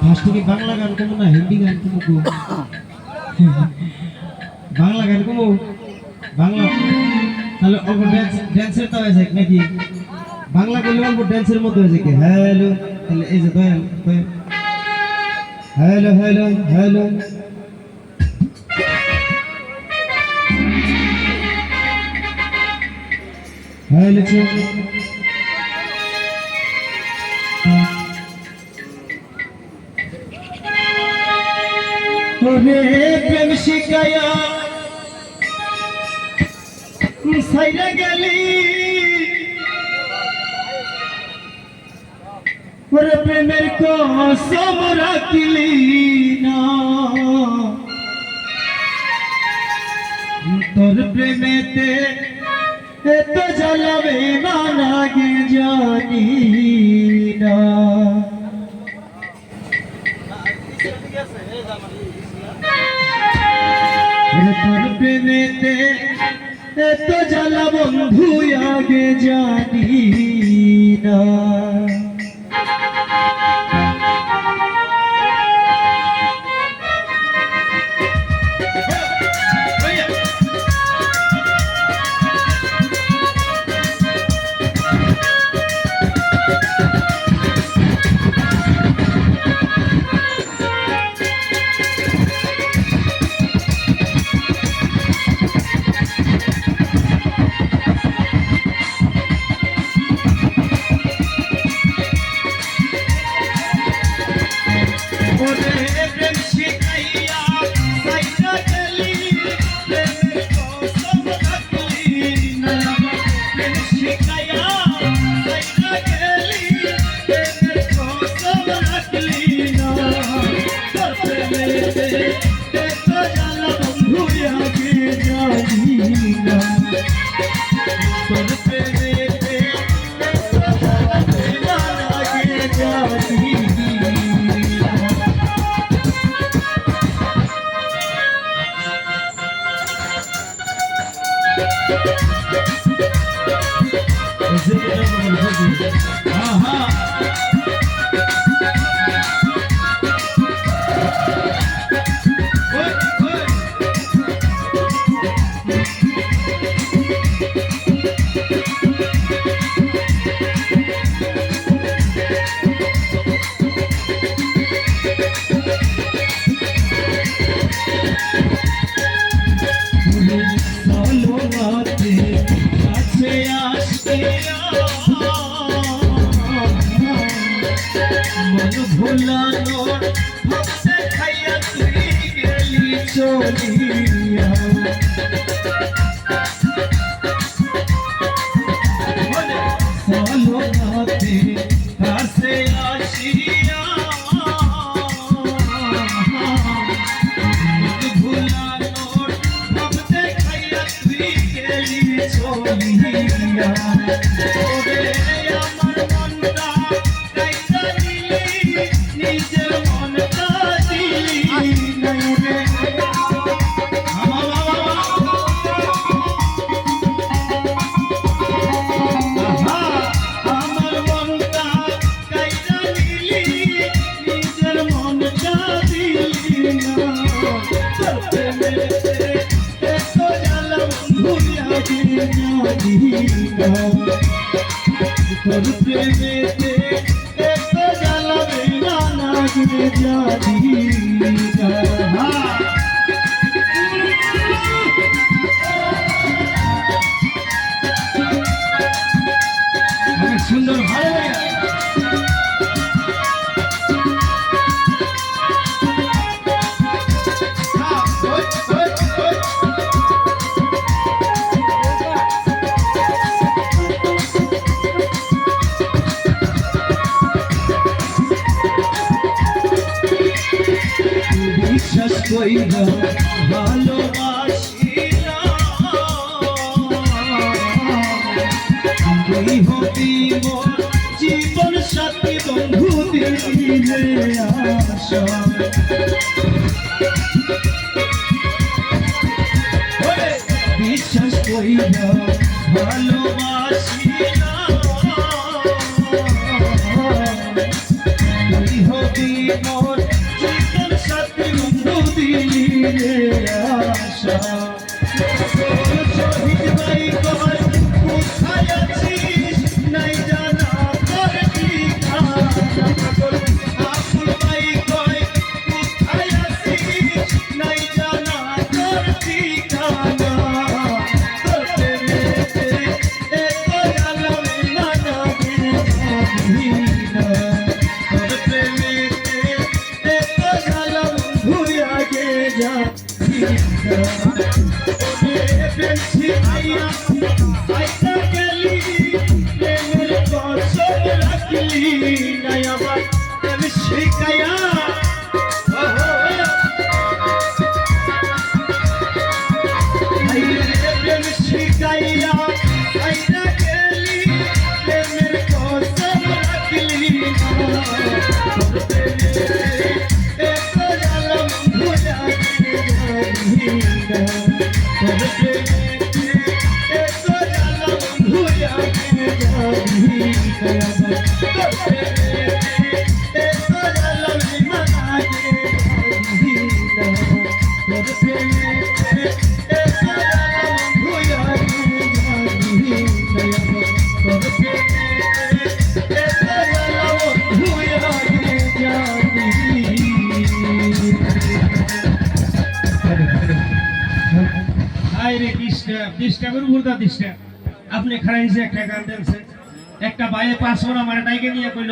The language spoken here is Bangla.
ফার্স্ট থেকে বাংলা গান কমো না হিন্দি গান কমো গো? বাংলা গান কমো বাংলা তাহলে অল্প ড্যান্সের তো হয়ে যায় নাকি? বাংলা করলে অল্প ড্যান্সের মধ্যে হয়ে যায় কি? হ্যালো তাহলে এই যে Dayal hello hello hello hello ওরে প্রেম শিখায়া সাইরা গেলি ওরে প্রেমের কসম রাখলি না তোর প্রেমেতে এত জ্বালাবে না লাগে জানি না তোর প্রেমেতে এত জ্বালা বন্ধু আগে জানি না ভুলানো ভাবতে খাইয়া তুই গেলি চলিয়া চলো রাতে কাছে আসিয়া ভুলানো ভাবতে খাইয়া তুই গেলি চলিয়া তোর প্রেমেতে এত জ্বালাবে না লাগবে জানি না অনেক সুন্দর ভালো বিশ্বাস কইরা ভালোবাসি না তুই হবি মোর জীবন সাথী বন্ধু দিলে আশা বিশ্বাস কইরা ভালোবাসি না তুই হবি মোর জীবন সাথী বন্ধু দিলি রে আশা শহীদ ভাই কয় কোথায় আছিস নাই জানা তোর ঠিকানা আকুল ভাই কয় কোথায় আছিস নাই জানা তোর ঠিকানা তোর প্রেমেতে এত জালাম মানাবি না তোর প্রেমেতে এত জালাম ভুয়া গে যা বেশি আইয়া আইতা গেলি প্রেমের কসম রাখলি নাই আবার প্রেম শিখায়া প্রেম শিখাইয়া আইতা গেলি প্রেমের কসম রাখলি এত জালাম ভুলা আরে ডিস্টার্বের উপর দা ডিস্টার্ব আপনি খারাইছে একটা গান দেনছে একটা বাইরে 500 আমার টাইকে নিয়ে কইল